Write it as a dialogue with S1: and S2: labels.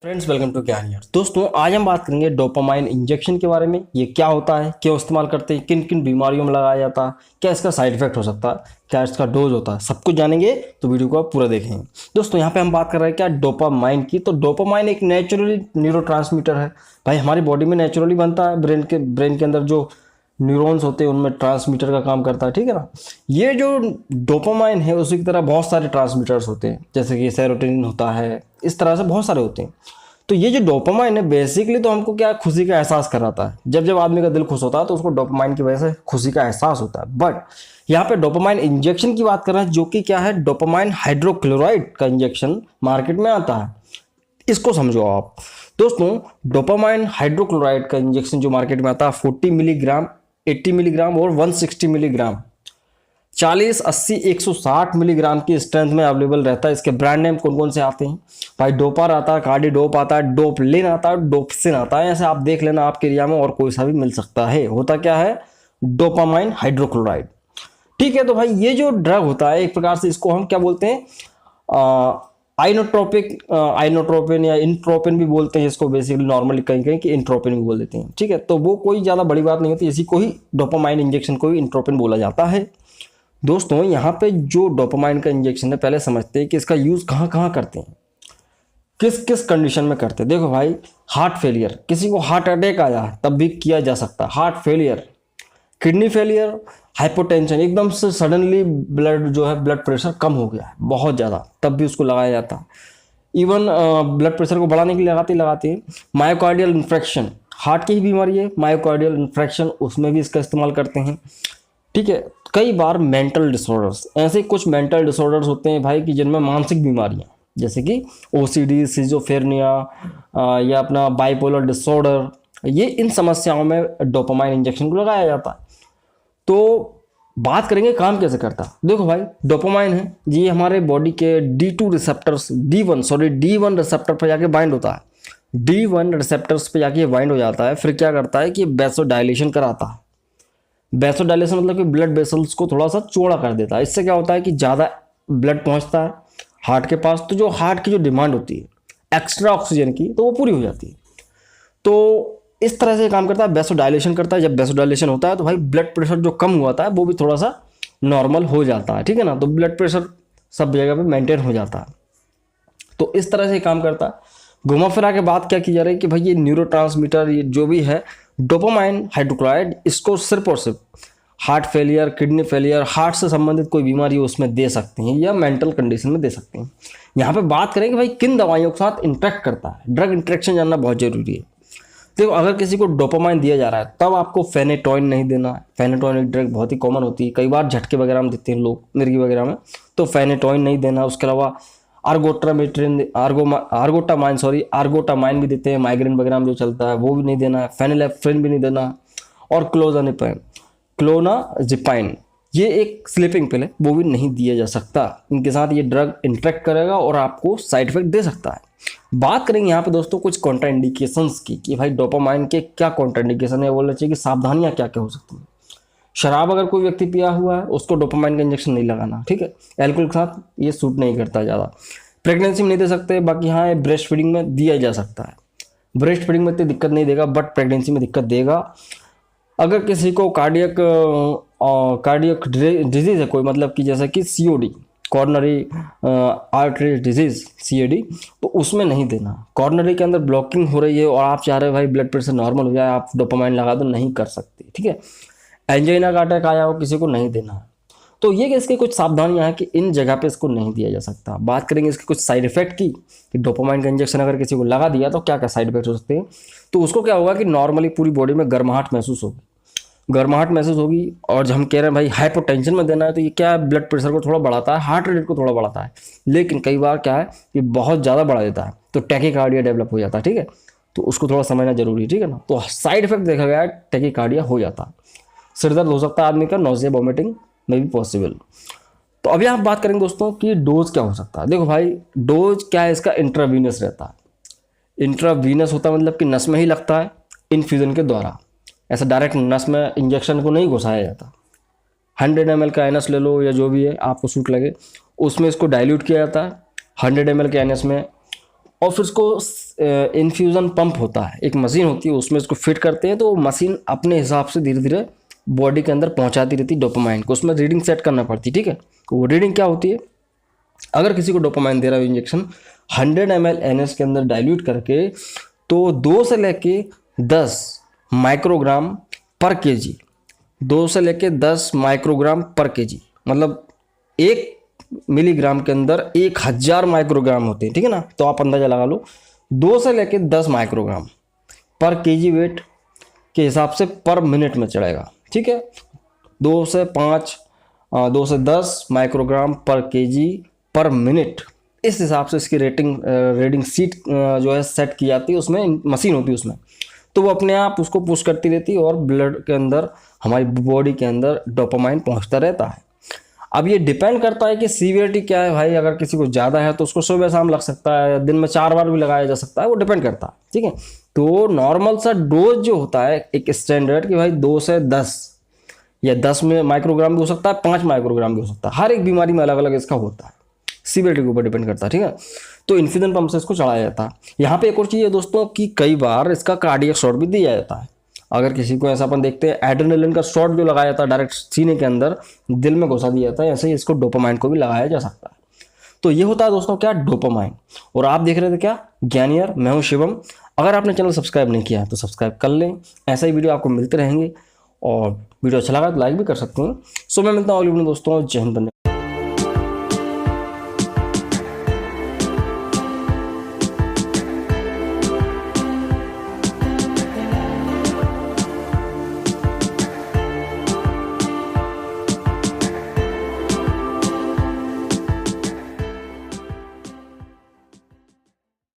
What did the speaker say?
S1: Friends, welcome to ज्ञान यार। दोस्तों, आज हम बात करेंगे डोपामाइन इंजेक्शन के बारे में। ये क्या होता है, क्यों इस्तेमाल करते हैं, किन किन बीमारियों में लगाया जाता है, क्या इसका साइड इफेक्ट हो सकता है, क्या इसका डोज होता है, सब कुछ जानेंगे। तो वीडियो को आप पूरा देखेंगे। दोस्तों, यहाँ पे हम बात कर रहे हैं क्या, डोपामाइन की। तो डोपामाइन एक नेचुरली न्यूरोट्रांसमीटर है। भाई, हमारी बॉडी में नेचुरली बनता है। ब्रेन के अंदर जो न्यूरॉन्स होते हैं उनमें ट्रांसमीटर का काम करता है, ठीक है ना। ये जो डोपामाइन है उसी की तरह बहुत सारे ट्रांसमीटर्स होते हैं, जैसे कि सेरोटोनिन होता है, इस तरह से बहुत सारे होते हैं। तो ये जो डोपामाइन है बेसिकली तो हमको क्या, खुशी का एहसास कराता है। जब जब आदमी का दिल खुश होता है तो उसको डोपामाइन की वजह से खुशी का एहसास होता है। बट यहाँ पे डोपामाइन इंजेक्शन की बात कर रहे हैं, जो कि क्या है, डोपामाइन हाइड्रोक्लोराइड का इंजेक्शन मार्केट में आता है। इसको समझो आप। दोस्तों, डोपामाइन हाइड्रोक्लोराइड का इंजेक्शन जो मार्केट में आता है 40 मिलीग्राम, 80 मिलीग्राम और 160 मिलीग्राम, 40, 80, 160 मिलीग्राम की स्ट्रेंथ में अवेलेबल रहता है। इसके ब्रांड नेम कौन कौन से आते हैं भाई? डोपार आता है, कार्डिडोप आता है, डोपलिन आता है, डोपसिन आता है। ऐसे आप देख लेना, आपके एरिया में और कोई सा भी मिल सकता है। होता क्या है, डोपामाइन हाइड्रोक्लोराइड, ठीक है। तो भाई ये जो ड्रग होता है एक प्रकार से इसको हम क्या बोलते हैं, आइनोट्रोपिन या इंट्रोपिन भी बोलते हैं इसको। बेसिकली नॉर्मली कहीं कहीं कि इंट्रोपिन भी बोल देते हैं, ठीक है। तो वो कोई ज़्यादा बड़ी बात नहीं होती, इसी को ही डोपामाइन इंजेक्शन को ही इंट्रोपिन बोला जाता है। दोस्तों, यहाँ पे जो डोपामाइन का इंजेक्शन है, पहले समझते हैं कि इसका यूज़ कहाँ कहाँ करते हैं, किस किस कंडीशन में करते हैं। देखो भाई, हार्ट फेलियर, किसी को हार्ट अटैक आया तब भी किया जा सकता है। Heart failure, kidney failure, hypotension, एकदम से सडनली ब्लड जो है, ब्लड प्रेशर कम हो गया है बहुत ज़्यादा, तब भी उसको लगाया जाता है। इवन ब्लड प्रेशर को बढ़ाने के लिए लगाते हैं। मायोकार्डियल इन्फ्रेक्शन, हार्ट की ही बीमारी है मायोकार्डियल इन्फ्रेक्शन, उसमें भी इसका इस्तेमाल करते हैं, ठीक है। कई बार मेंटल डिसऑर्डर्स, ऐसे कुछ मेंटल डिसऑर्डर्स होते हैं भाई कि जिनमें मानसिक बीमारियां, जैसे कि ओसीडी, सिजोफ्रेनिया या अपना बाइपोलर डिसऑर्डर, ये इन समस्याओं में डोपामाइन इंजेक्शन को लगाया जाता है। तो बात करेंगे काम कैसे करता है। देखो भाई, डोपामाइन है ये हमारे बॉडी के D2 रिसेप्टर्स, D1 रिसेप्टर पर जाके बाइंड होता है। D1 रिसेप्टर्स पे जाके बाइंड हो जाता है, फिर क्या करता है कि वैसोडाइलेशन कराता है। वैसोडाइलेशन मतलब कि ब्लड वेसल्स को थोड़ा सा चौड़ा कर देता है। इससे क्या होता है कि ज़्यादा ब्लड पहुंचता है हार्ट के पास, तो जो हार्ट की जो डिमांड होती है एक्स्ट्रा ऑक्सीजन की, तो वो पूरी हो जाती है। तो इस तरह से काम करता है, वैसोडाइलेशन करता है। जब वैसोडाइलेशन होता है तो भाई ब्लड प्रेशर जो कम हुआ था वो भी थोड़ा सा नॉर्मल हो जाता है, ठीक है ना। तो ब्लड प्रेशर सब जगह पे मेंटेन हो जाता है। तो इस तरह से काम करता है। घुमा फिरा के बात क्या की जा रही है कि भाई ये न्यूरोट्रांसमीटर, ये जो भी है डोपामाइन हाइड्रोक्लोराइड, इसको सिर्फ और सिर्फ heart failure, kidney failure, heart से संबंधित कोई बीमारी हो उसमें दे सकते हैं, या मेंटल कंडीशन में दे सकते हैं। यहाँ पे बात करें कि भाई किन दवाइयों के साथ इंटरेक्ट करता है। ड्रग इंटरेक्शन जानना बहुत जरूरी है। देखो, अगर किसी को डोपामाइन दिया जा रहा है तब आपको फेनेटोइन नहीं देना है। फेनेटोइन एक ड्रग बहुत ही कॉमन होती है, कई बार झटके वगैरह में देते हैं लोग, मिर्गी वगैरह में, तो फेनेटोइन नहीं देना। उसके अलावा आर्गोटामाइन भी देते हैं, माइग्रेन वगैरह में जो चलता है वो भी नहीं देना है। फेनिलेफ्रिन भी नहीं देना है। और क्लोनाजिपाइन, ये एक स्लीपिंग पिल है, वो भी नहीं दिया जा सकता। इनके साथ ये ड्रग इंटरेक्ट करेगा और आपको साइड इफेक्ट दे सकता है। बात करेंगे यहाँ पे दोस्तों कुछ कॉन्ट्राइंडिकेशंस की, कि भाई डोपामाइन के क्या कॉन्ट्राइंडिकेशन है, बोलना चाहिए कि सावधानियां क्या क्या हो सकती हैं। शराब अगर कोई व्यक्ति पिया हुआ है उसको डोपामाइन का इंजेक्शन नहीं लगाना, ठीक है। एल्कोहल के साथ ये सूट नहीं करता ज़्यादा। प्रेगनेंसी में नहीं दे सकते। बाकी हाँ, ब्रेस्ट फीडिंग में दिया जा सकता है। ब्रेस्ट फीडिंग में इतनी दिक्कत नहीं देगा, बट प्रेगनेंसी में दिक्कत देगा। अगर किसी को कार्डियक डिजीज है कोई, मतलब कि जैसा कि COD, coronary artery disease, CAD, तो उसमें नहीं देना। कॉर्नरी के अंदर ब्लॉकिंग हो रही है और आप चाह रहे हो भाई ब्लड प्रेशर नॉर्मल हो जाए, आप डोपामाइन लगा दो, नहीं कर सकते, ठीक है। एंजाइना का अटैक आया हो किसी को, नहीं देना है। तो ये इसकी कुछ सावधानियां हैं कि इन जगह पे इसको नहीं दिया जा सकता। बात करेंगे इसके कुछ साइड इफेक्ट की, कि डोपामाइन का इंजेक्शन अगर किसी को लगा दिया तो क्या क्या साइड इफेक्ट हो सकते हैं। तो उसको क्या होगा कि नॉर्मली पूरी बॉडी में गर्माहट महसूस होगी। और जब हम कह रहे हैं भाई हाइपोटेंशन में देना है, तो ये क्या है, ब्लड प्रेशर को थोड़ा बढ़ाता है, हार्ट रेट को थोड़ा बढ़ाता है, लेकिन कई बार क्या है कि बहुत ज़्यादा बढ़ा देता है, तो टैकीकार्डिया डेवलप हो जाता है, ठीक है। तो उसको थोड़ा समझना जरूरी है, ठीक है ना। तो साइड इफेक्ट देखा गया है, टैकीकार्डिया हो जाता है, सिर दर्द हो सकता है आदमी का, नोजिया वॉमिटिंग में भी पॉसिबल। तो अभी आप बात करेंगे दोस्तों कि डोज क्या हो सकता है। देखो भाई, डोज क्या है इसका, इंट्रावीनस रहता है। इंट्रावीनस होता है मतलब कि नस में ही लगता है, इन्फ्यूजन के द्वारा। ऐसा डायरेक्ट नस में इंजेक्शन को नहीं घुसाया जाता। 100 ml का एनएस ले लो या जो भी है आपको सूट लगे, उसमें इसको डाइल्यूट किया जाता है। 100 ml के एनएस में और फिर उसको इन्फ्यूज़न पंप होता है, एक मशीन होती है, उसमें इसको फिट करते हैं, तो मशीन अपने हिसाब से धीरे धीरे बॉडी के अंदर पहुंचाती रहती है डोपामाइन को। उसमें रीडिंग सेट करना पड़ती, ठीक है। तो वो रीडिंग क्या होती है, अगर किसी को डोपामाइन दे रहा है इंजेक्शन 100 ml NS के अंदर डाइल्यूट करके, तो 2 से लेके 10 माइक्रोग्राम पर केजी, 2 से लेके 10 माइक्रोग्राम पर केजी, मतलब 1 मिलीग्राम के अंदर 1000 माइक्रोग्राम होते हैं, ठीक है ना। तो आप अंदाजा लगा लो 2 से लेके 10 माइक्रोग्राम पर केजी वेट के हिसाब से पर मिनट में चढ़ेगा, ठीक है। 2 से 5 2 से 10 माइक्रोग्राम पर केजी पर मिनट, इस हिसाब से इसकी रीडिंग सीट जो है सेट की जाती है, उसमें मशीन होती है उसमें, तो वो अपने आप उसको पुश करती रहती है और ब्लड के अंदर, हमारी बॉडी के अंदर डोपामाइन पहुंचता रहता है। अब ये डिपेंड करता है कि सीवियरिटी क्या है भाई, अगर किसी को ज़्यादा है तो उसको सुबह शाम लग सकता है, दिन में 4 बार भी लगाया जा सकता है, वो डिपेंड करता है, ठीक है। तो नॉर्मल सा डोज जो होता है एक स्टैंडर्ड कि भाई 2 से 10 या 10 में माइक्रोग्राम भी हो सकता है, 5 माइक्रोग्राम भी हो सकता है, हर एक बीमारी में अलग अलग इसका होता है, सीवियरिटी के ऊपर डिपेंड करता है, ठीक है। तो इन्फ्यूजन पंप से इसको चढ़ाया जाता है। यहाँ पे एक और चीज़ है दोस्तों कि कई बार इसका कार्डियक शॉट भी दिया जाता है। अगर किसी को ऐसा अपन देखते हैं एड्रेनलिन का शॉट जो लगाया जाता है डायरेक्ट सीने के अंदर दिल में घुसा दिया जाता है, ऐसे ही इसको डोपामाइन को भी लगाया जा सकता है। तो ये होता है दोस्तों क्या, डोपामाइन। और आप देख रहे थे क्या, ज्ञानियर, मैं हूँ शिवम। अगर आपने चैनल सब्सक्राइब नहीं किया है तो सब्सक्राइब कर लें, ऐसा ही वीडियो आपको मिलते रहेंगे। और वीडियो अच्छा लगा तो लाइक भी कर सकते हैं। सो मैं मिलता हूँ अगली वीडियो में दोस्तों। जय हिंद।